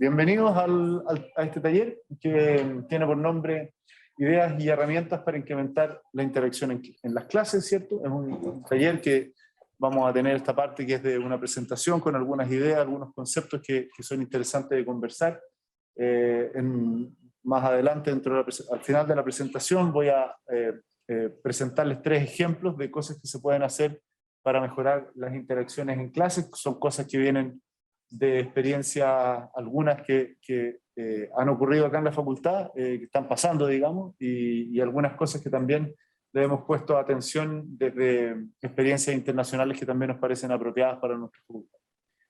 Bienvenidos a este taller que tiene por nombre Ideas y herramientas para incrementar la interacción en las clases, ¿cierto? Es un taller que vamos a tener esta parte que es de una presentación con algunas ideas, algunos conceptos que son interesantes de conversar. Más adelante, al final de la presentación, voy a presentarles 3 ejemplos de cosas que se pueden hacer para mejorar las interacciones en clases. Son cosas que vienen de experiencias, algunas que han ocurrido acá en la facultad, que están pasando, digamos, y algunas cosas que también le hemos puesto atención desde experiencias internacionales que también nos parecen apropiadas para nuestra facultad.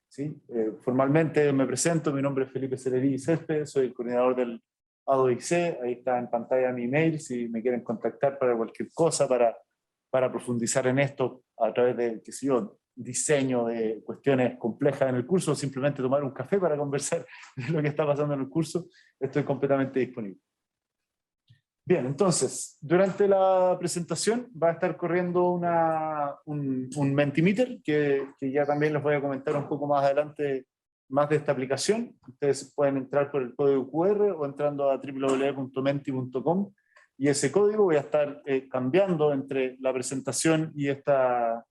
¿Sí? Formalmente me presento, mi nombre es Felipe Celeri Céspedes, soy el coordinador del ADOIC, ahí está en pantalla mi email, si me quieren contactar para cualquier cosa, para profundizar en esto a través de, qué sé yo, diseño de cuestiones complejas en el curso, o simplemente tomar un café para conversar de lo que está pasando en el curso, estoy completamente disponible. Bien, entonces, durante la presentación va a estar corriendo un Mentimeter, que ya también les voy a comentar un poco más adelante más de esta aplicación. Ustedes pueden entrar por el código QR o entrando a www.menti.com, y ese código voy a estar cambiando entre la presentación y esta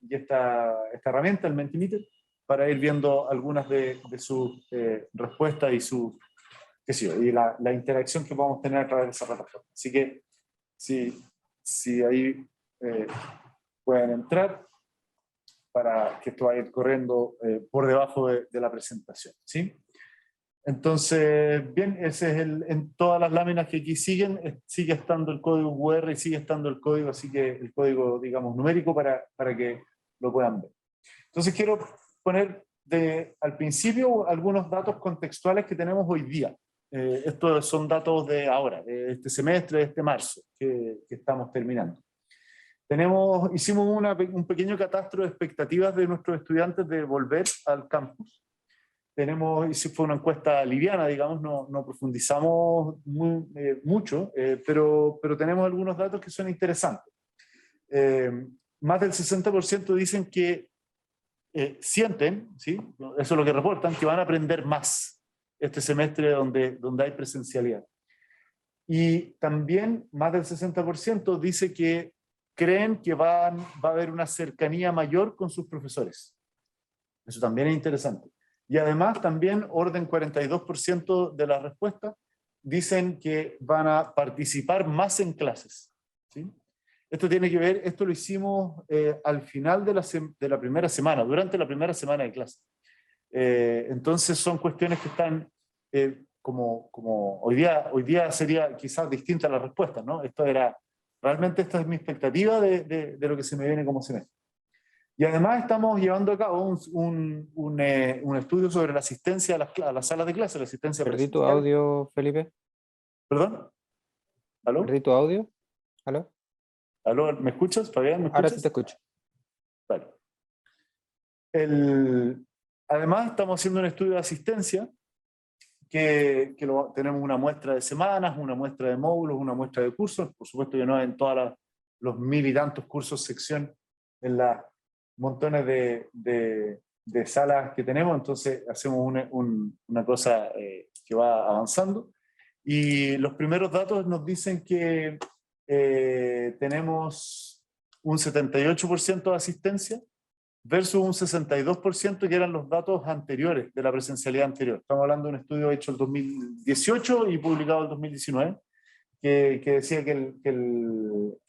herramienta, el Mentimeter, para ir viendo algunas de sus respuestas y sus, qué sé yo, y la interacción que podemos tener a través de esa plataforma. Así que si ahí pueden entrar para que esto vaya a ir corriendo por debajo de la presentación, ¿sí? Entonces, bien, ese es en todas las láminas que aquí siguen, sigue estando el código QR y sigue estando el código, así que el código, digamos, numérico para que lo puedan ver. Entonces quiero poner al principio algunos datos contextuales que tenemos hoy día. Estos son datos de ahora, de este semestre, de este marzo, que estamos terminando. Hicimos un pequeño catastro de expectativas de nuestros estudiantes de volver al campus. Fue una encuesta liviana, digamos, no profundizamos mucho, pero tenemos algunos datos que son interesantes. Más del 60% dicen que sienten, ¿sí? Eso es lo que reportan, que van a aprender más este semestre donde hay presencialidad. Y también más del 60% dice que creen que va a haber una cercanía mayor con sus profesores. Eso también es interesante. Y además también orden 42% de las respuestas dicen que van a participar más en clases, ¿sí? Esto tiene que ver, esto lo hicimos al final de la primera semana, durante la primera semana de clase. Entonces son cuestiones que están como hoy día sería quizás distinta la respuesta, ¿no? Realmente esta es mi expectativa de lo que se me viene como semestre. Y además estamos llevando a cabo un estudio sobre la asistencia a las salas de clase, la asistencia ¿Perdí tu presencial. audio, Felipe? ¿Perdón? ¿Aló? ¿Perdí tu audio? ¿Aló? ¿Aló? ¿Me escuchas, Fabián? ¿Me escuchas? Ahora sí te escucho. Vale. Además estamos haciendo un estudio de asistencia tenemos una muestra de semanas, una muestra de módulos, una muestra de cursos, por supuesto que no en todos los 1000 y tantos cursos sección en las montones de salas que tenemos, entonces hacemos una cosa que va avanzando. Y los primeros datos nos dicen que tenemos un 78% de asistencia versus un 62% que eran los datos anteriores, de la presencialidad anterior. Estamos hablando de un estudio hecho en 2018 y publicado en 2019, que decía que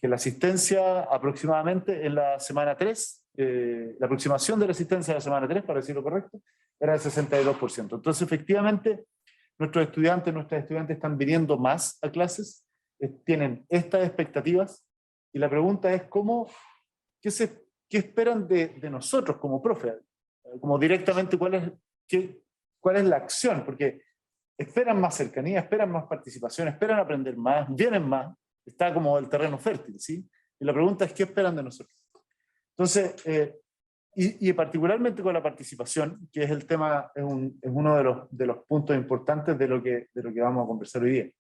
la asistencia aproximadamente en la semana 3, la aproximación de la asistencia en la semana 3, para decirlo correcto, era del 62%. Entonces, efectivamente, nuestras estudiantes están viniendo más a clases, tienen estas expectativas, y la pregunta es ¿qué esperan de nosotros como profe? Como directamente, ¿cuál es la acción? Porque esperan más cercanía, esperan más participación, esperan aprender más, vienen más, está como el terreno fértil, ¿sí? Y la pregunta es, ¿qué esperan de nosotros? Entonces, y particularmente con la participación, que es el tema, es uno de los puntos importantes de lo que vamos a conversar hoy día.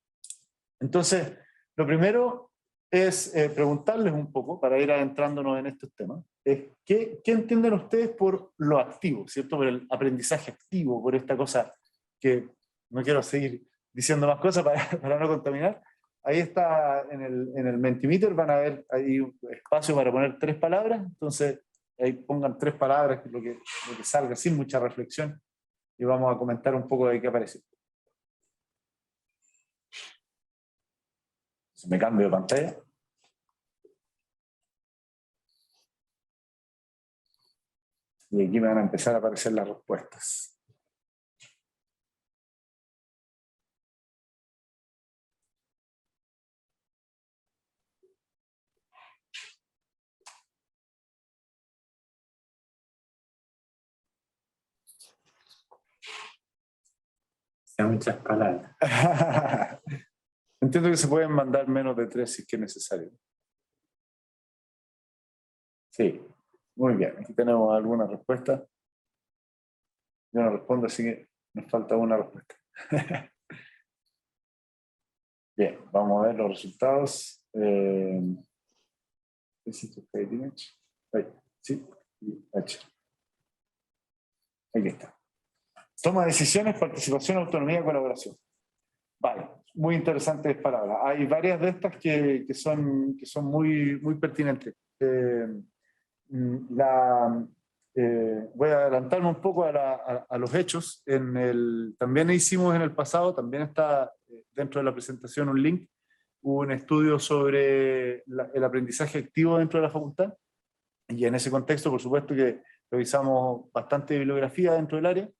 Entonces, lo primero es preguntarles un poco, para ir adentrándonos en estos temas, ¿qué entienden ustedes por lo activo, ¿cierto? Por el aprendizaje activo, por esta cosa que no quiero seguir diciendo más cosas para no contaminar. Ahí está en el Mentimeter, van a ver ahí un espacio para poner 3 palabras, entonces ahí pongan 3 palabras, que es lo que salga, sin mucha reflexión, y vamos a comentar un poco de qué aparece. Me cambio de pantalla. Y aquí me van a empezar a aparecer las respuestas. Hay muchas palabras. Entiendo que se pueden mandar menos de 3 si es que es necesario. Sí, muy bien. Aquí tenemos alguna respuesta. Yo no respondo, así que nos falta una respuesta. Bien, vamos a ver los resultados. Sí, H. Aquí está. Toma de decisiones, participación, autonomía y colaboración. Vale, muy interesantes palabras. Hay varias de estas que son muy, muy pertinentes. Voy a adelantarme un poco a los hechos. También hicimos en el pasado, también está dentro de la presentación un link, un estudio sobre el aprendizaje activo dentro de la facultad. Y en ese contexto, por supuesto, que revisamos bastante bibliografía dentro del área.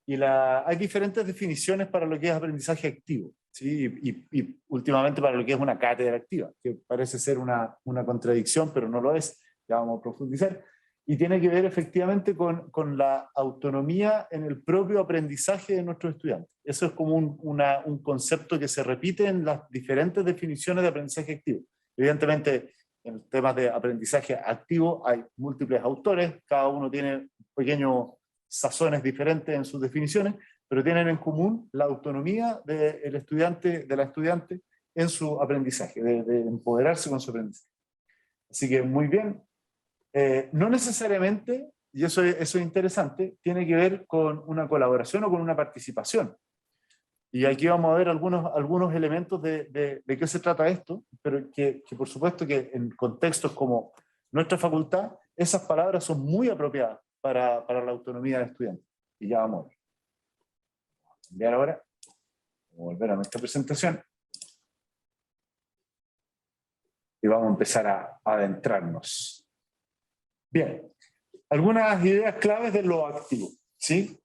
Y hay diferentes definiciones para lo que es aprendizaje activo, ¿sí? Y últimamente para lo que es una cátedra activa, que parece ser una contradicción, pero no lo es, ya vamos a profundizar. Y tiene que ver efectivamente con la autonomía en el propio aprendizaje de nuestros estudiantes. Eso es como un concepto que se repite en las diferentes definiciones de aprendizaje activo. Evidentemente, en temas de aprendizaje activo hay múltiples autores, cada uno tiene pequeños sazones diferentes en sus definiciones, pero tienen en común la autonomía del estudiante, de la estudiante en su aprendizaje, de empoderarse con su aprendizaje. Así que muy bien. No necesariamente, y eso es interesante, tiene que ver con una colaboración o con una participación. Y aquí vamos a ver algunos elementos de qué se trata esto, pero que por supuesto que en contextos como nuestra facultad, esas palabras son muy apropiadas para la autonomía del estudiante. Y ya vamos a ver. Enviar ahora. Vamos a volver a nuestra presentación. Y vamos a empezar a adentrarnos. Bien. Algunas ideas claves de lo activo, ¿sí?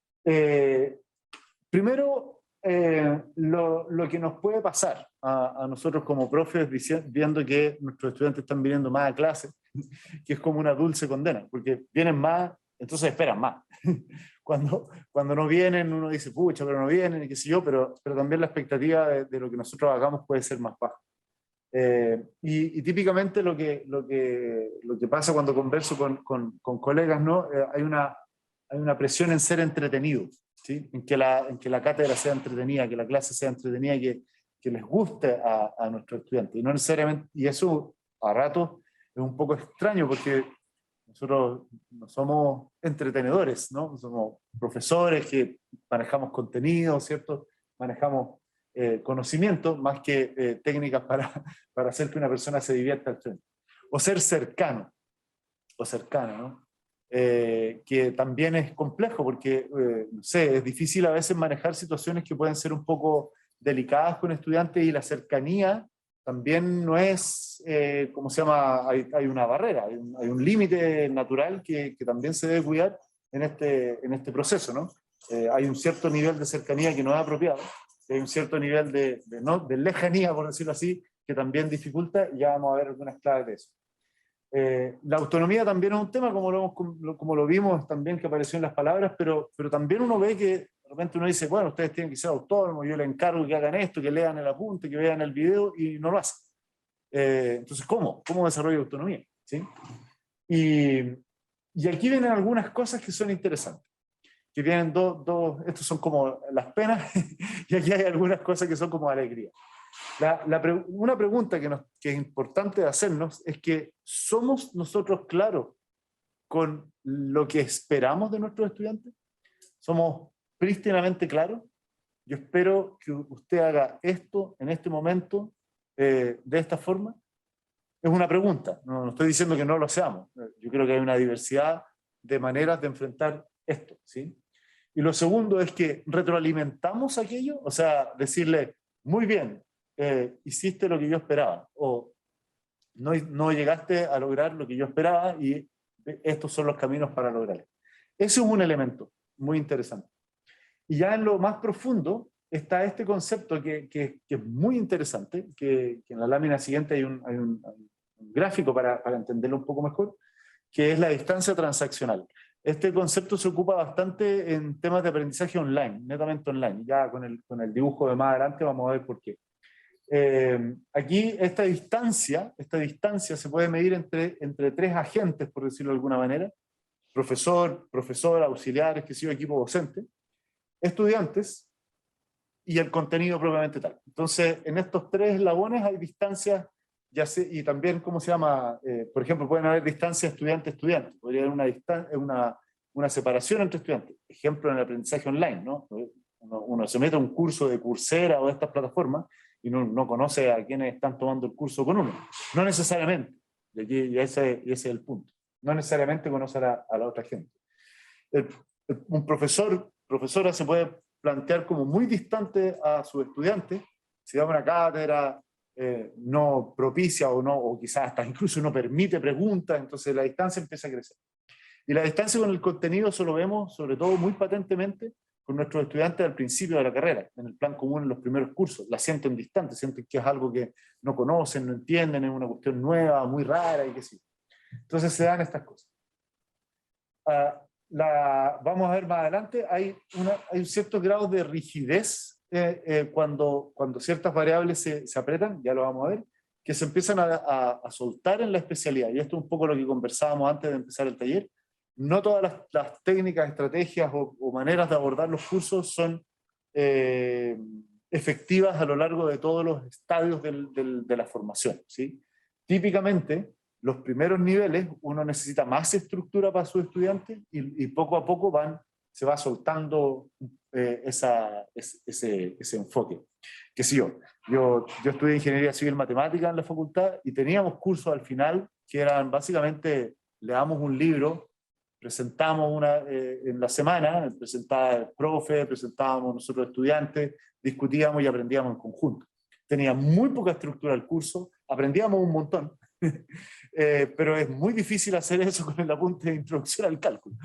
Primero, lo que nos puede pasar a nosotros como profes viendo que nuestros estudiantes están viniendo más a clase, que es como una dulce condena, porque vienen más, entonces esperan más. Cuando no vienen, uno dice, pucha, pero no vienen, y qué sé yo, pero también la expectativa de lo que nosotros hagamos puede ser más baja. Y típicamente lo que pasa cuando converso con colegas, ¿no? Hay una presión en ser entretenidos, ¿sí? En que la cátedra sea entretenida, que la clase sea entretenida, que les guste a nuestros estudiantes. Y no necesariamente, y eso a ratos es un poco extraño porque nosotros no somos entretenedores, ¿no? Somos profesores que manejamos contenido, ¿cierto? Manejamos conocimiento más que técnicas para hacer que una persona se divierta al frente. O ser cercano, o cercana, ¿no? Que también es complejo porque, no sé, es difícil a veces manejar situaciones que pueden ser un poco delicadas con estudiantes y la cercanía también no es, ¿cómo se llama? Hay una barrera, hay un límite natural que también se debe cuidar en este proceso, ¿no? Hay un cierto nivel de cercanía que no es apropiado, hay un cierto nivel de lejanía, por decirlo así, que también dificulta, y ya vamos a ver algunas claves de eso. La autonomía también es un tema, como lo vimos también que apareció en las palabras, pero también uno ve que de repente uno dice, bueno, ustedes tienen que ser autónomos, yo les encargo que hagan esto, que lean el apunte, que vean el video, y no lo hacen. Entonces, ¿cómo desarrollo autonomía? ¿Sí? Y aquí vienen algunas cosas que son interesantes, que vienen estos son como las penas, y aquí hay algunas cosas que son como alegría. Una pregunta que es importante hacernos es que ¿somos nosotros claros con lo que esperamos de nuestros estudiantes? ¿Somos prístinamente claros? yo espero que usted haga esto en este momento de esta forma. Es una pregunta, no estoy diciendo que no lo seamos. Yo creo que hay una diversidad de maneras de enfrentar esto, ¿sí? Y lo segundo es que retroalimentamos aquello, o sea, decirle, muy bien, hiciste lo que yo esperaba, o no llegaste a lograr lo que yo esperaba y estos son los caminos para lograrlo. Ese es un elemento muy interesante. Y ya en lo más profundo está este concepto que es muy interesante, que en la lámina siguiente hay un gráfico para entenderlo un poco mejor, que es la distancia transaccional. Este concepto se ocupa bastante en temas de aprendizaje online, netamente online. Ya con el dibujo de más adelante vamos a ver por qué. Aquí esta distancia se puede medir entre tres agentes, por decirlo de alguna manera: profesor, profesora, auxiliares, que sido equipo docente, estudiantes y el contenido propiamente tal. Entonces, en estos tres eslabones hay distancias, y también, ¿cómo se llama? Por ejemplo, pueden haber distancias estudiante-estudiante, podría haber una separación entre estudiantes. Ejemplo, en el aprendizaje online, ¿no? Uno se mete a un curso de Coursera o de estas plataformas y no conoce a quienes están tomando el curso con uno. No necesariamente, y ese es el punto. No necesariamente conoce a la otra gente. Un profesora se puede plantear como muy distante a sus estudiantes, si da una cátedra no propicia o quizás hasta incluso no permite preguntas, entonces la distancia empieza a crecer. Y la distancia con el contenido eso lo vemos sobre todo muy patentemente con nuestros estudiantes al principio de la carrera, en el plan común en los primeros cursos. La sienten distante, sienten que es algo que no conocen, no entienden, es una cuestión nueva, muy rara y qué sé yo. Entonces se dan estas cosas. Vamos a ver más adelante, hay ciertos grados de rigidez cuando ciertas variables se apretan, ya lo vamos a ver, que se empiezan a soltar en la especialidad. Y esto es un poco lo que conversábamos antes de empezar el taller. No todas las técnicas, estrategias o maneras de abordar los cursos son efectivas a lo largo de todos los estadios de la formación, ¿sí? Típicamente, los primeros niveles uno necesita más estructura para sus estudiantes y poco a poco se va soltando ese enfoque. ¿Qué sé yo? Yo estudié Ingeniería Civil Matemática en la facultad y teníamos cursos al final que eran básicamente, le damos un libro, presentamos en la semana, presentaba el profe, presentábamos nosotros estudiantes, discutíamos y aprendíamos en conjunto. Tenía muy poca estructura el curso, aprendíamos un montón, pero es muy difícil hacer eso con el apunte de introducción al cálculo.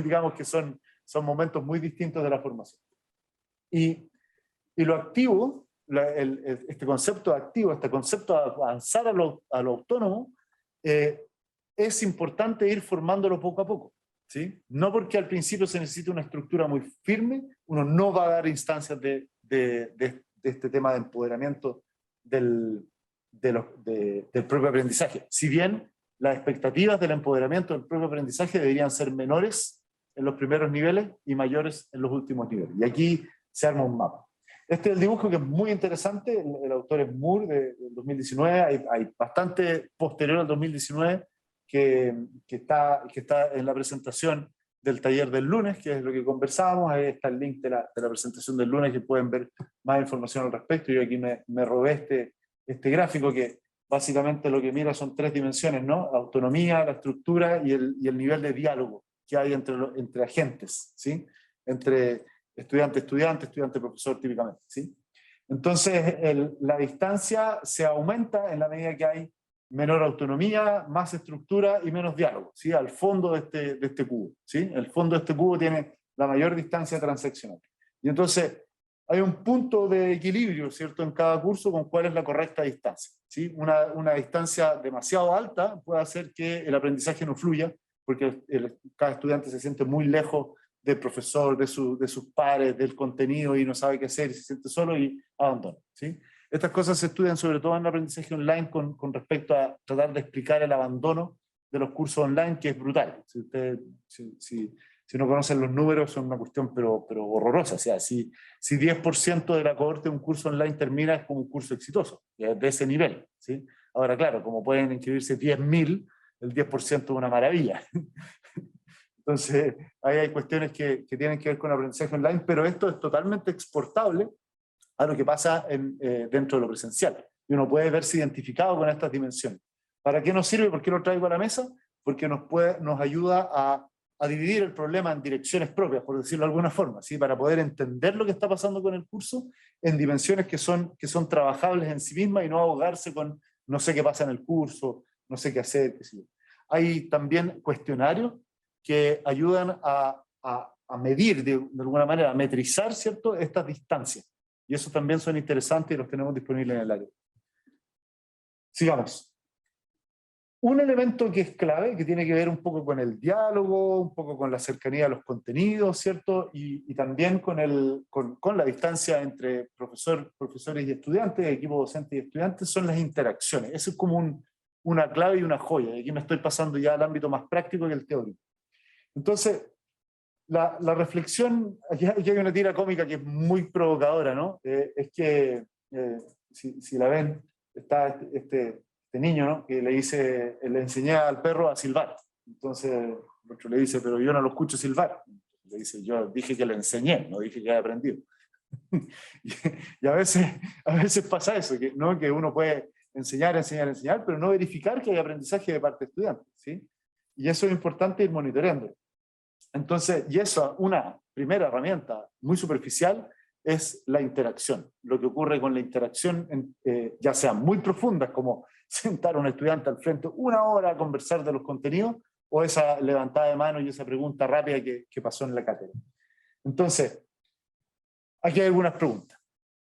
Digamos que son momentos muy distintos de la formación. Y lo activo, este concepto activo, este concepto de avanzar a lo autónomo, es importante ir formándolo poco a poco, ¿sí? No porque al principio se necesite una estructura muy firme, uno no va a dar instancias de este tema de empoderamiento del propio aprendizaje. Si bien las expectativas del empoderamiento del propio aprendizaje deberían ser menores en los primeros niveles y mayores en los últimos niveles. Y aquí se arma un mapa. Este es el dibujo que es muy interesante, el autor es Moore del 2019, hay bastante posterior al 2019 que está en la presentación del taller del lunes, que es lo que conversábamos. Ahí está el link de la presentación del lunes, que pueden ver más información al respecto. Yo aquí me robé este gráfico que básicamente lo que mira son tres dimensiones, ¿no? Autonomía, la estructura y el nivel de diálogo que hay entre agentes, ¿sí? Entre estudiante-profesor típicamente, ¿sí? Entonces la distancia se aumenta en la medida que hay menor autonomía, más estructura y menos diálogo, ¿sí? Al fondo de este cubo, ¿sí? El fondo de este cubo tiene la mayor distancia transaccional. Y entonces hay un punto de equilibrio, ¿cierto?, en cada curso con cuál es la correcta distancia, ¿sí? Una distancia demasiado alta puede hacer que el aprendizaje no fluya, porque cada estudiante se siente muy lejos del profesor, de sus pares, del contenido y no sabe qué hacer, y se siente solo y abandona, ¿sí? Estas cosas se estudian sobre todo en el aprendizaje online con respecto a tratar de explicar el abandono de los cursos online, que es brutal. Si no conocen los números, son una cuestión pero horrorosa. O sea, si 10% de la cohorte de un curso online termina, es como un curso exitoso, de ese nivel, ¿sí? Ahora, claro, como pueden inscribirse 10.000, el 10% es una maravilla. Entonces, ahí hay cuestiones que tienen que ver con aprendizaje online, pero esto es totalmente exportable a lo que pasa dentro de lo presencial. Y uno puede verse identificado con estas dimensiones. ¿Para qué nos sirve? ¿Por qué lo traigo a la mesa? Porque nos ayuda a dividir el problema en direcciones propias, por decirlo de alguna forma, ¿sí? Para poder entender lo que está pasando con el curso en dimensiones que son trabajables en sí mismas y no ahogarse con no sé qué pasa en el curso, no sé qué hacer, qué sé yo. Hay también cuestionarios que ayudan a medir de alguna manera, a metrizar, ¿cierto?, estas distancias. Y esos también son interesantes y los tenemos disponibles en el área. Sigamos. Un elemento que es clave, que tiene que ver un poco con el diálogo, un poco con la cercanía a los contenidos, ¿cierto? Y también con la distancia entre profesores y estudiantes, equipo docente y estudiantes, son las interacciones. Eso es como una clave y una joya. Y aquí me estoy pasando ya al ámbito más práctico que el teórico. Entonces, la reflexión, aquí hay una tira cómica que es muy provocadora, ¿no? Es que, si la ven, está este niño, ¿no?, que le enseñé al perro a silbar. Entonces el otro le dice, pero yo no lo escucho silbar. Le dice, yo dije que le enseñé, no dije que haya aprendido. y a veces pasa eso, ¿no?, que uno puede enseñar, pero no verificar que hay aprendizaje de parte de estudiantes, ¿sí? Y eso es importante ir monitoreando. Entonces, y eso, una primera herramienta muy superficial es la interacción. Lo que ocurre con la interacción, ya sea muy profundas, como sentar a un estudiante al frente una hora a conversar de los contenidos, o esa levantada de mano y esa pregunta rápida que pasó en la cátedra. Entonces, aquí hay algunas preguntas.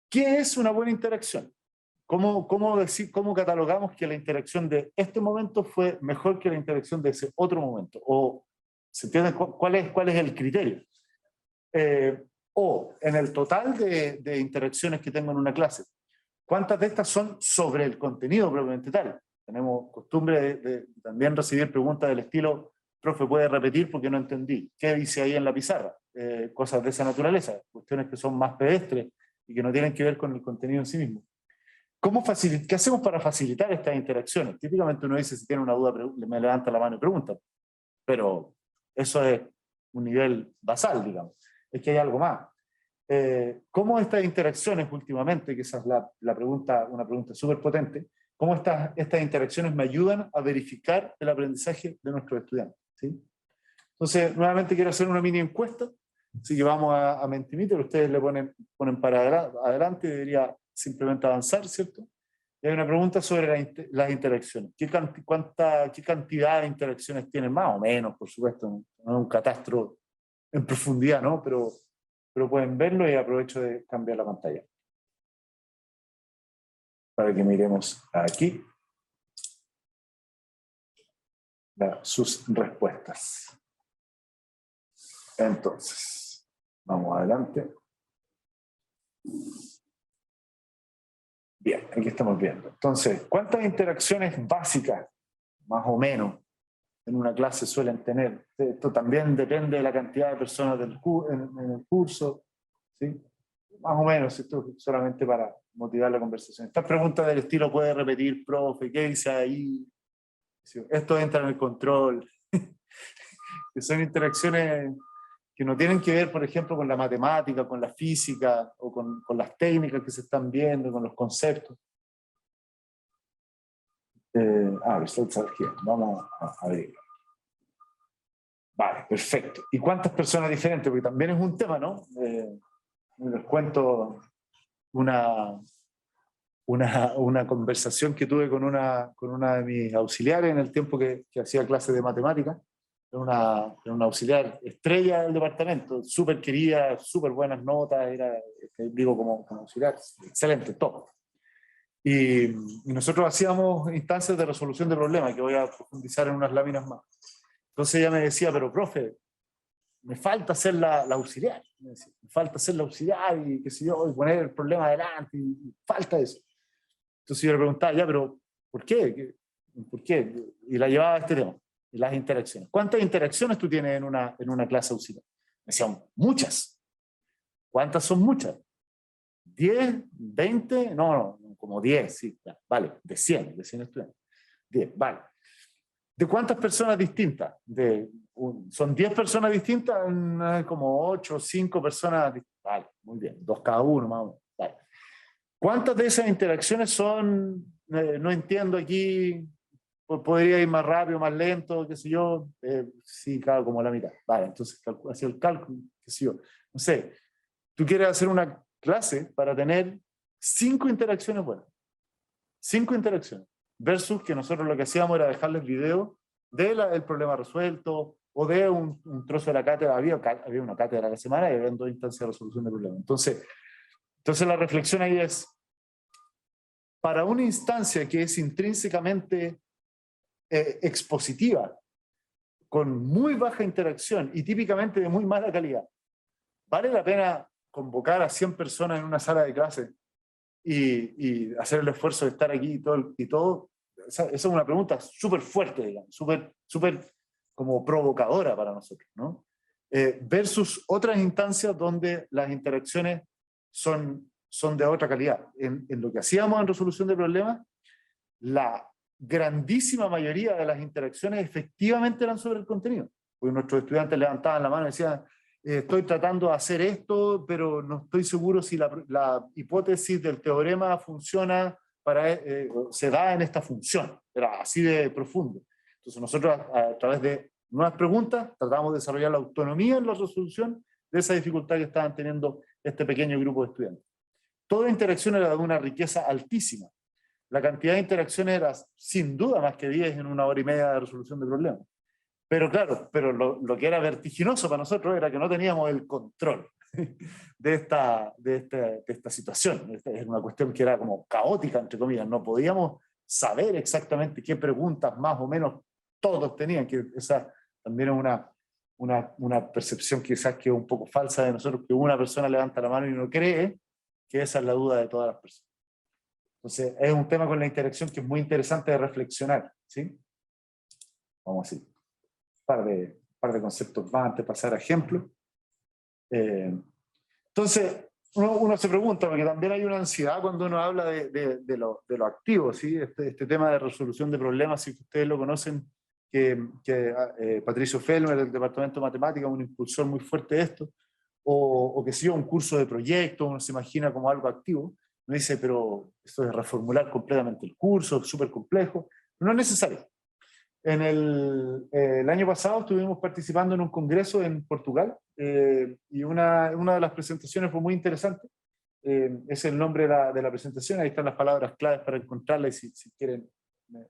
¿Qué es una buena interacción? ¿Cómo catalogamos que la interacción de este momento fue mejor que la interacción de ese otro momento? O, ¿se entiende cuál es el criterio? O en el total de interacciones que tengo en una clase, ¿cuántas de estas son sobre el contenido propiamente tal? Tenemos costumbre de también recibir preguntas del estilo, profe, ¿puede repetir porque no entendí? ¿Qué dice ahí en la pizarra? Cosas de esa naturaleza, cuestiones que son más pedestres y que no tienen que ver con el contenido en sí mismo. ¿Qué hacemos para facilitar estas interacciones? Típicamente uno dice, si tiene una duda, me levanta la mano y pregunta, pero eso es un nivel basal, digamos. Es que hay algo más. ¿Cómo estas interacciones últimamente, que esa es una pregunta súper potente, cómo estas interacciones me ayudan a verificar el aprendizaje de nuestros estudiantes? ¿Sí? Entonces, nuevamente quiero hacer una mini encuesta, así que vamos a Mentimeter, ustedes le ponen para adelante, debería simplemente avanzar, ¿cierto? Y hay una pregunta sobre las interacciones. ¿Qué cantidad de interacciones tienen? Más o menos, por supuesto, no es un catastro en profundidad, ¿no? Pero pueden verlo y aprovecho de cambiar la pantalla para que miremos aquí sus respuestas. Entonces, vamos adelante. Bien, aquí estamos viendo. Entonces, ¿cuántas interacciones básicas, más o menos, en una clase suelen tener? Esto también depende de la cantidad de personas en el curso, ¿sí? Más o menos, esto es solamente para motivar la conversación. Estas preguntas del estilo, ¿puede repetir, profe? ¿Qué dice ahí? Esto entra en el control. Que son interacciones que no tienen que ver, por ejemplo, con la matemática, con la física, o con las técnicas que se están viendo, con los conceptos. Results are here. Vamos a ver. Vale, perfecto. ¿Y cuántas personas diferentes? Porque también es un tema, ¿no? Les cuento una conversación que tuve con una de mis auxiliares en el tiempo que hacía clases de matemáticas. Era una auxiliar estrella del departamento, súper querida, súper buenas notas, digo como auxiliar, excelente, todo. Y nosotros hacíamos instancias de resolución de problemas, que voy a profundizar en unas láminas más. Entonces ella me decía, pero profe, me falta hacer la auxiliar, me falta hacer la auxiliar y qué sé yo, y poner el problema adelante, y falta eso. Entonces yo le preguntaba, ya, pero ¿por qué? ¿Por qué? Y la llevaba a este tema, las interacciones. ¿Cuántas interacciones tú tienes en una clase auxiliar? Me decían, muchas. ¿Cuántas son muchas? ¿10? ¿20? No, como 10, sí, vale, de 100 estudiantes. 10, vale. ¿De cuántas personas distintas? ¿Son 10 personas distintas? Como 8 o 5 personas. Vale, muy bien, 2 cada uno más o menos. Vale. ¿Cuántas de esas interacciones son, no entiendo aquí, podría ir más rápido, más lento, qué sé yo? Sí, claro, como la mitad. Vale, entonces hacia el cálculo, qué sé yo. No sé, tú quieres hacer una clase para tener 5 interacciones buenas. 5 interacciones. Versus que nosotros lo que hacíamos era dejarles videos del problema resuelto o de un trozo de la cátedra. Había una cátedra a la semana y había 2 instancias de resolución de problemas. Entonces la reflexión ahí es, para una instancia que es intrínsecamente expositiva, con muy baja interacción y típicamente de muy mala calidad, ¿vale la pena convocar a 100 personas en una sala de clase y hacer el esfuerzo de estar aquí y todo? Esa es una pregunta súper fuerte, digamos, súper como provocadora para nosotros, ¿no? Versus otras instancias donde las interacciones son de otra calidad. En lo que hacíamos en resolución de problemas, la grandísima mayoría de las interacciones efectivamente eran sobre el contenido, porque nuestros estudiantes levantaban la mano y decían, estoy tratando de hacer esto, pero no estoy seguro si la hipótesis del teorema funciona, se da en esta función. Era así de profundo. Entonces nosotros a través de nuevas preguntas tratamos de desarrollar la autonomía en la resolución de esa dificultad que estaban teniendo este pequeño grupo de estudiantes. Toda interacción era de una riqueza altísima. La cantidad de interacciones era sin duda más que 10 en 1 hora y media de resolución de problemas. Pero claro, lo que era vertiginoso para nosotros era que no teníamos el control de esta situación. Es una cuestión que era como caótica, entre comillas. No podíamos saber exactamente qué preguntas más o menos todos tenían, que esa también es una percepción quizás que es un poco falsa de nosotros, que una persona levanta la mano y no cree que esa es la duda de todas las personas. Entonces, es un tema con la interacción que es muy interesante de reflexionar, ¿sí? Vamos así. Un par de conceptos más antes de pasar a ejemplos. Entonces, uno se pregunta, porque también hay una ansiedad cuando uno habla de lo activo, ¿sí? Este tema de resolución de problemas, si ustedes lo conocen, que Patricio Felmer del Departamento de Matemáticas, un impulsor muy fuerte de esto, o que sea un curso de proyecto, uno se imagina como algo activo. Uno dice, pero esto es reformular completamente el curso, es súper complejo. No es necesario. El año pasado estuvimos participando en un congreso en Portugal y una de las presentaciones fue muy interesante. Es el nombre de la presentación, ahí están las palabras claves para encontrarla y si quieren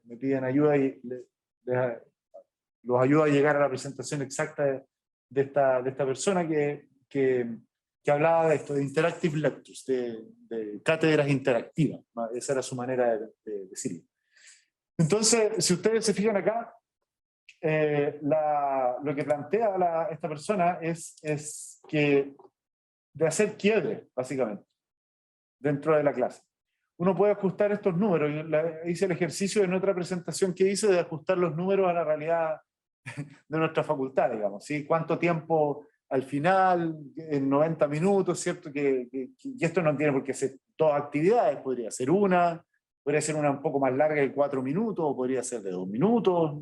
me piden ayuda y los ayudo a llegar a la presentación exacta de esta persona que hablaba de esto, de interactive lectures, de cátedras interactivas. Esa era su manera de decirlo. Entonces, si ustedes se fijan acá, lo que plantea esta persona es que de hacer quiebre, básicamente, dentro de la clase. Uno puede ajustar estos números. Hice el ejercicio en otra presentación que hice de ajustar los números a la realidad de nuestra facultad, digamos, ¿sí? ¿Cuánto tiempo al final? En 90 minutos, ¿cierto? Y esto no tiene por qué ser 2 actividades, podría ser una un poco más larga de 4 minutos, o podría ser de 2 minutos.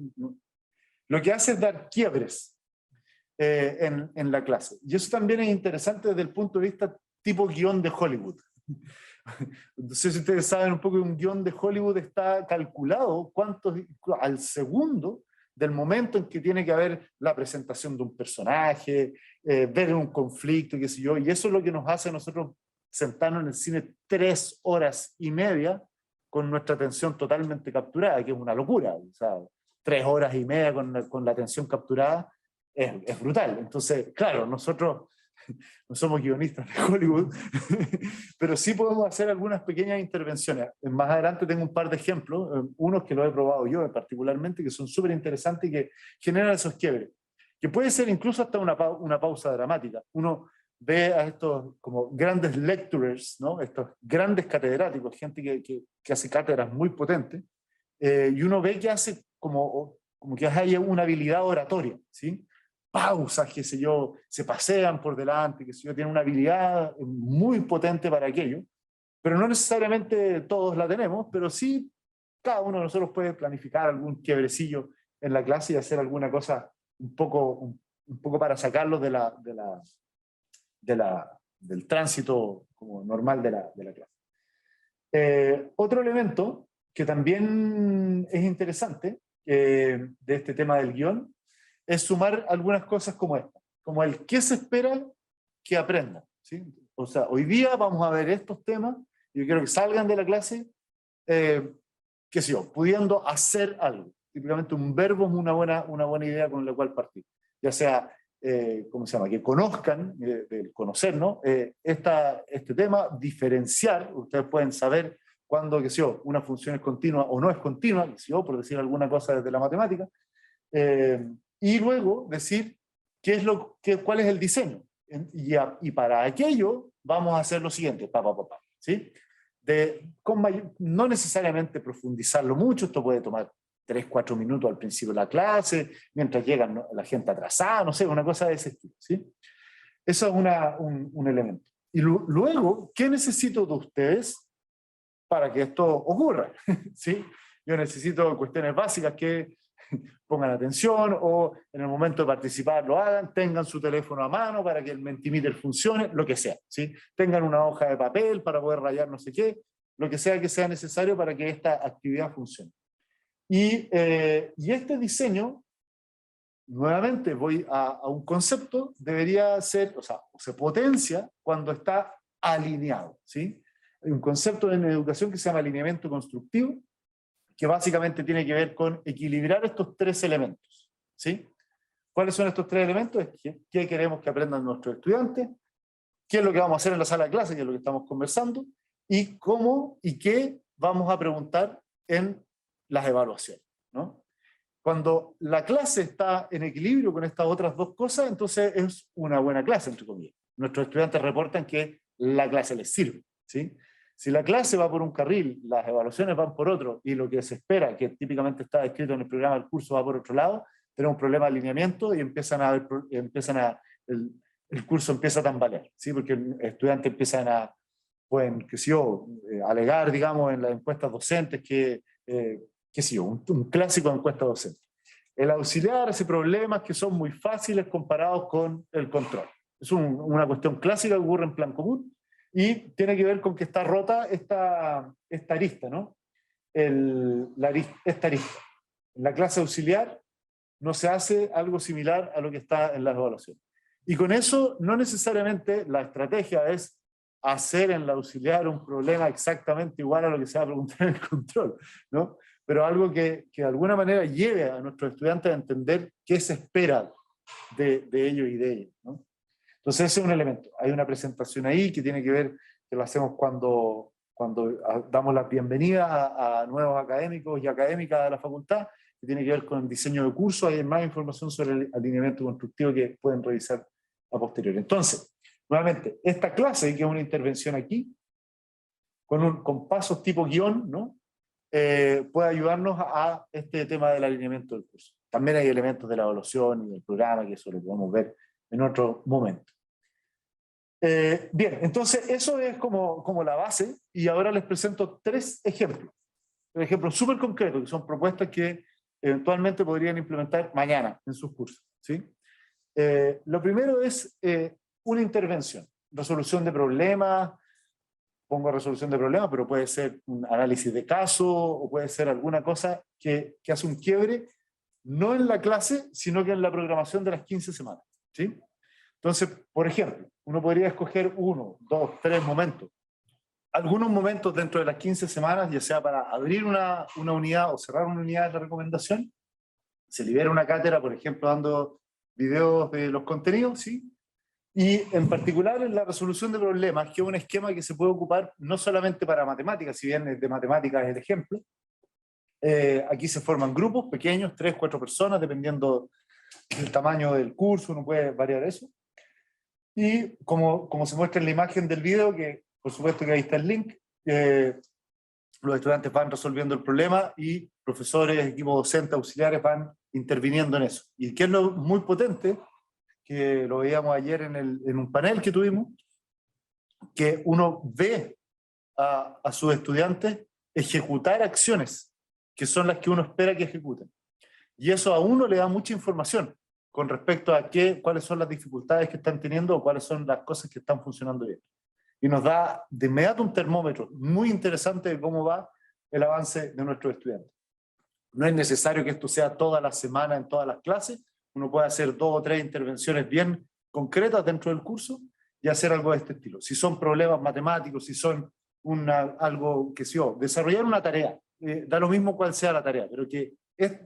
Lo que hace es dar quiebres en la clase. Y eso también es interesante desde el punto de vista tipo guión de Hollywood. No sé si ustedes saben un poco, un guión de Hollywood está calculado al segundo del momento en que tiene que haber la presentación de un personaje, ver un conflicto, qué sé yo, y eso es lo que nos hace a nosotros sentarnos en el cine 3 horas y media con nuestra atención totalmente capturada, que es una locura. O sea, 3 horas y media con la atención capturada es brutal. Entonces, claro, nosotros no somos guionistas de Hollywood, pero sí podemos hacer algunas pequeñas intervenciones. Más adelante tengo un par de ejemplos, unos que lo he probado yo particularmente, que son súper interesantes y que generan esos quiebres, que puede ser incluso hasta una pausa dramática. Uno ve a estos como grandes lecturers, ¿no? Estos grandes catedráticos, gente que hace cátedras muy potentes, y uno ve que hace como que hay una habilidad oratoria, ¿sí? Pausas, qué sé yo, se pasean por delante, qué sé yo, tienen una habilidad muy potente para aquello, pero no necesariamente todos la tenemos, pero sí cada uno de nosotros puede planificar algún quiebrecillo en la clase y hacer alguna cosa un poco para sacarlos del tránsito como normal de la clase. Otro elemento que también es interesante de este tema del guión es sumar algunas cosas como esta, como el qué se espera que aprendan, ¿sí? O sea, hoy día vamos a ver estos temas y yo quiero que salgan de la clase, qué sé yo, pudiendo hacer algo. Típicamente un verbo es una buena idea con la cual partir. Ya sea, ¿cómo se llama? Que conozcan, el conocer, ¿no? Este tema, diferenciar, ustedes pueden saber cuándo, qué sé yo, una función es continua o no es continua, qué sé yo, por decir alguna cosa desde la matemática, y luego decir cuál es el diseño. Y para aquello vamos a hacer lo siguiente, ¿sí? No necesariamente profundizarlo mucho, esto puede tomar 3-4 minutos al principio de la clase, mientras llega, ¿no?, la gente atrasada, no sé, una cosa de ese estilo, ¿sí? Eso es un elemento. Y luego, ¿qué necesito de ustedes para que esto ocurra? ¿Sí? Yo necesito cuestiones básicas que pongan atención o en el momento de participar lo hagan, tengan su teléfono a mano para que el Mentimeter funcione, lo que sea, ¿sí? Tengan una hoja de papel para poder rayar no sé qué, lo que sea necesario para que esta actividad funcione. Y este diseño, nuevamente voy a un concepto, debería ser, o sea, se potencia cuando está alineado, ¿sí? Hay un concepto en educación que se llama alineamiento constructivo, que básicamente tiene que ver con equilibrar estos tres elementos, ¿sí? ¿Cuáles son estos tres elementos? ¿Qué queremos que aprendan nuestros estudiantes? ¿Qué es lo que vamos a hacer en la sala de clase, que es lo que estamos conversando? ¿Y cómo y qué vamos a preguntar en las evaluaciones, ¿no? Cuando la clase está en equilibrio con estas otras dos cosas, entonces es una buena clase, entre comillas. Nuestros estudiantes reportan que la clase les sirve, ¿sí? Si la clase va por un carril, las evaluaciones van por otro, y lo que se espera, que típicamente está escrito en el programa del curso, va por otro lado, tenemos un problema de alineamiento y el curso empieza a tambalear, ¿sí? Porque estudiantes pueden, qué sé yo, alegar, digamos, en las encuestas docentes qué sé yo, un clásico de encuesta docente. El auxiliar hace problemas que son muy fáciles comparados con el control. Es una cuestión clásica que ocurre en plan común, y tiene que ver con que está rota esta arista, ¿no? Esta arista. En la clase auxiliar no se hace algo similar a lo que está en las evaluaciones. Y con eso no necesariamente la estrategia es hacer en la auxiliar un problema exactamente igual a lo que se va a preguntar en el control, ¿no? Pero algo que de alguna manera lleve a nuestros estudiantes a entender qué se espera de ellos y de ellas, ¿no? Entonces ese es un elemento. Hay una presentación ahí que tiene que ver, que lo hacemos cuando damos la bienvenida a nuevos académicos y académicas de la facultad, que tiene que ver con el diseño de cursos. Hay más información sobre el alineamiento constructivo que pueden revisar a posteriori. Entonces, nuevamente, esta clase, que es una intervención aquí, con pasos tipo guión, ¿no? Puede ayudarnos a este tema del alineamiento del curso. También hay elementos de la evaluación y del programa, que eso lo podemos ver en otro momento. Bien, entonces eso es como la base, y ahora les presento tres ejemplos súper concretos, que son propuestas que eventualmente podrían implementar mañana en sus cursos, ¿sí? Lo primero es una intervención, resolución de problemas. Pongo resolución de problemas, pero puede ser un análisis de caso, o puede ser alguna cosa que hace un quiebre, no en la clase, sino que en la programación de las 15 semanas, ¿sí? Entonces, por ejemplo, uno podría escoger 1, 2, 3 momentos. Algunos momentos dentro de las 15 semanas, ya sea para abrir una unidad o cerrar una unidad de recomendación, se libera una cátedra, por ejemplo, dando videos de los contenidos, ¿sí? Y en particular en la resolución de problemas, que es un esquema que se puede ocupar no solamente para matemáticas, si bien de matemáticas es el ejemplo. Aquí se forman grupos pequeños, 3, 4 personas, dependiendo del tamaño del curso, uno puede variar eso. Y como se muestra en la imagen del video, que por supuesto que ahí está el link, los estudiantes van resolviendo el problema y profesores, equipos docentes, auxiliares van interviniendo en eso. Y que es lo muy potente, que lo veíamos ayer en un panel que tuvimos, que uno ve a sus estudiantes ejecutar acciones que son las que uno espera que ejecuten. Y eso a uno le da mucha información con respecto a cuáles son las dificultades que están teniendo o cuáles son las cosas que están funcionando bien. Y nos da de inmediato un termómetro muy interesante de cómo va el avance de nuestros estudiantes. No es necesario que esto sea toda la semana en todas las clases, uno puede hacer 2 o 3 intervenciones bien concretas dentro del curso y hacer algo de este estilo. Si son problemas matemáticos, si son algo que sí, desarrollar una tarea, da lo mismo cuál sea la tarea, pero que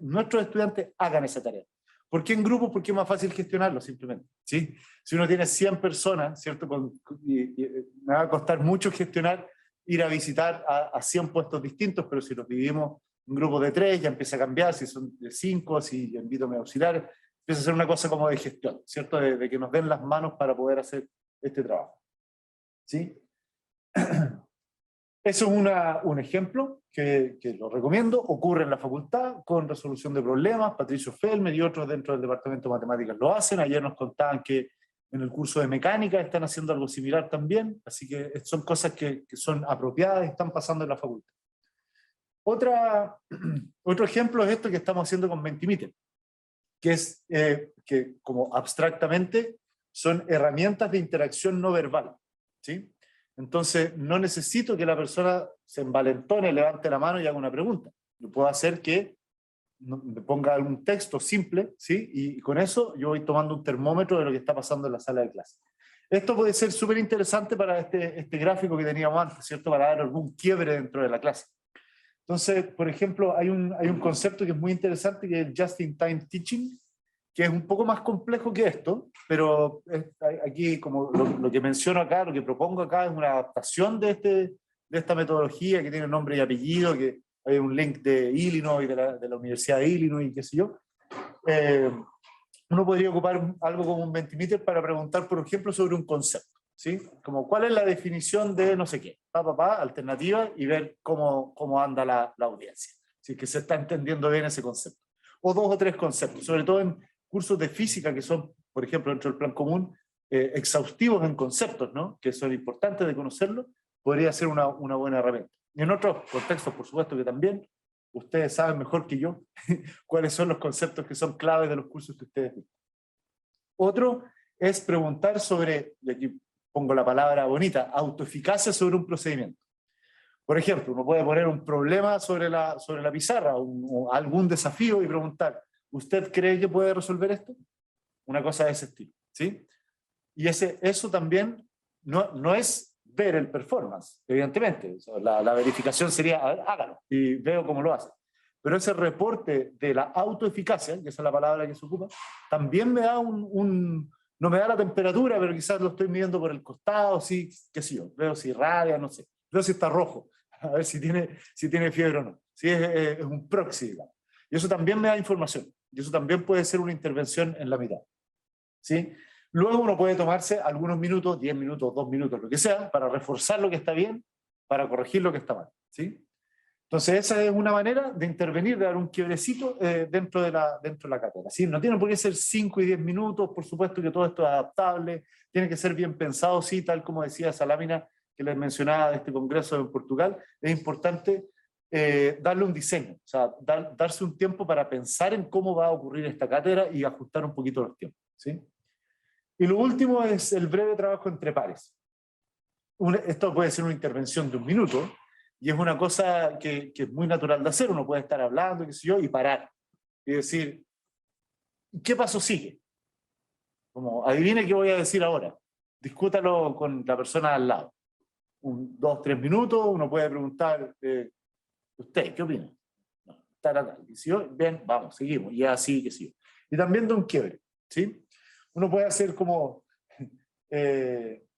nuestros estudiantes hagan esa tarea. ¿Por qué en grupo? Porque es más fácil gestionarlo simplemente, ¿sí? Si uno tiene 100 personas, ¿cierto? Me va a costar mucho gestionar, ir a visitar a 100 puestos distintos, pero si los dividimos en grupos de 3, ya empieza a cambiar, si son de 5, si invito a mis auxiliares, empieza a ser una cosa como de gestión, ¿cierto? De que nos den las manos para poder hacer este trabajo, ¿sí? Eso es un ejemplo que lo recomiendo, ocurre en la facultad con resolución de problemas. Patricio Felmer y otros dentro del departamento de matemáticas lo hacen. Ayer nos contaban que en el curso de mecánica están haciendo algo similar también, así que son cosas que son apropiadas y están pasando en la facultad. Otro ejemplo es esto que estamos haciendo con Mentimeter, que es que como abstractamente son herramientas de interacción no verbal, ¿sí? Entonces, no necesito que la persona se envalentone, levante la mano y haga una pregunta. Yo puedo hacer que me ponga algún texto simple, ¿sí? Y con eso yo voy tomando un termómetro de lo que está pasando en la sala de clase. Esto puede ser súper interesante para este gráfico que teníamos antes, ¿cierto? Para dar algún quiebre dentro de la clase. Entonces, por ejemplo, hay un concepto que es muy interesante, que es el Just-in-Time Teaching, que es un poco más complejo que esto, pero aquí, como lo que menciono acá, lo que propongo acá es una adaptación de esta metodología que tiene nombre y apellido, que hay un link de Illinois, de la Universidad de Illinois, qué sé yo. Uno podría ocupar algo como un Mentimeter para preguntar, por ejemplo, sobre un concepto, ¿sí? Como cuál es la definición de no sé qué, alternativa, y ver cómo anda la audiencia, si es que se está entendiendo bien ese concepto. O 2 o 3 conceptos, sobre todo en cursos de física que son, por ejemplo, dentro del plan común, exhaustivos en conceptos, ¿no? Que son importantes de conocerlo, podría ser una buena herramienta. Y en otros contextos, por supuesto, que también ustedes saben mejor que yo cuáles son los conceptos que son claves de los cursos que ustedes ven. Otro es preguntar sobre, y aquí pongo la palabra bonita, autoeficacia sobre un procedimiento. Por ejemplo, uno puede poner un problema sobre la pizarra, o algún desafío y preguntar, ¿usted cree que puede resolver esto? Una cosa de ese estilo, ¿sí? Y eso también no es ver el performance, evidentemente. La verificación sería, a ver, hágalo, y veo cómo lo hace. Pero ese reporte de la autoeficacia, que esa es la palabra que se ocupa, también me da no me da la temperatura, pero quizás lo estoy midiendo por el costado, sí, qué sé yo, veo si radia, no sé, veo si está rojo, a ver si tiene fiebre o no. Sí, es un proxy, digamos. Y eso también me da información. Y eso también puede ser una intervención en la mitad, ¿sí? Luego uno puede tomarse algunos minutos, 10 minutos, 2 minutos, lo que sea, para reforzar lo que está bien, para corregir lo que está mal, ¿sí? Entonces esa es una manera de intervenir, de dar un quiebrecito dentro de la cátedra, ¿sí? No tiene por qué ser 5 y 10 minutos, por supuesto que todo esto es adaptable, tiene que ser bien pensado, sí, tal como decía esa lámina que les mencionaba de este congreso en Portugal, es importante darle un diseño, o sea, darse un tiempo para pensar en cómo va a ocurrir esta cátedra y ajustar un poquito los tiempos, ¿sí? Y lo último es el breve trabajo entre pares. Esto puede ser una intervención de 1 minuto, y es una cosa que es muy natural de hacer. Uno puede estar hablando, qué sé yo, y parar, y decir, ¿qué paso sigue? Como, adivine qué voy a decir ahora. Discútalo con la persona al lado. 2, 3 minutos, uno puede preguntar, ¿usted qué opina? No, y si yo, bien, vamos, seguimos, y así, qué sé yo. Y también de un quiebre, ¿sí? Uno puede hacer como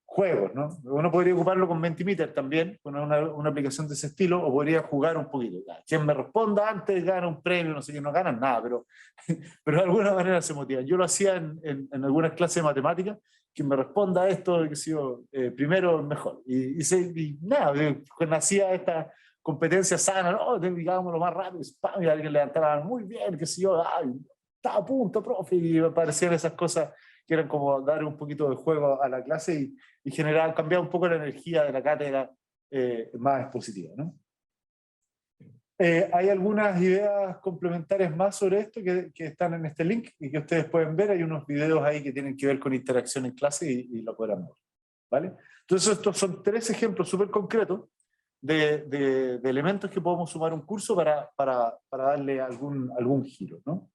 juegos, ¿no? Uno podría ocuparlo con Mentimeter también, con una aplicación de ese estilo, o podría jugar un poquito. Quien me responda antes gana un premio, no sé qué, no ganan nada, pero de alguna manera se motivan. Yo lo hacía en algunas clases de matemáticas, quien me responda a esto, que sé yo, primero mejor. Y nada, nacía esta competencia sana, ¿no? Digámoslo más rápido, y alguien levantaba muy bien, qué sé yo, ay, está a punto, profe, y aparecían esas cosas que eran como dar un poquito de juego a la clase y generar, cambiar un poco la energía de la cátedra más expositiva, ¿no? Hay algunas ideas complementarias más sobre esto que están en este link y que ustedes pueden ver. Hay unos videos ahí que tienen que ver con interacción en clase y lo podrán ver. ¿Vale? Entonces estos son 3 ejemplos súper concretos de elementos que podemos sumar a un curso para darle algún giro, ¿no?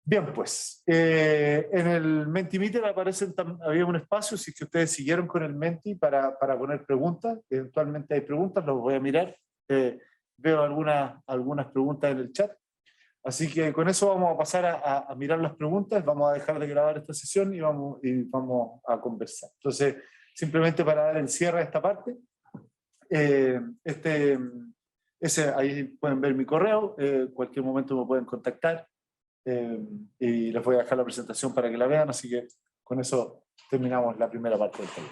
Bien, pues, en el Mentimeter había un espacio, si es que ustedes siguieron con el Menti, para poner preguntas. Eventualmente hay preguntas, los voy a mirar. Veo algunas preguntas en el chat. Así que con eso vamos a pasar a mirar las preguntas, vamos a dejar de grabar esta sesión y vamos a conversar. Entonces, simplemente para dar el cierre a esta parte, ahí pueden ver mi correo, cualquier momento me pueden contactar. Y les voy a dejar la presentación para que la vean, así que con eso terminamos la primera parte del taller.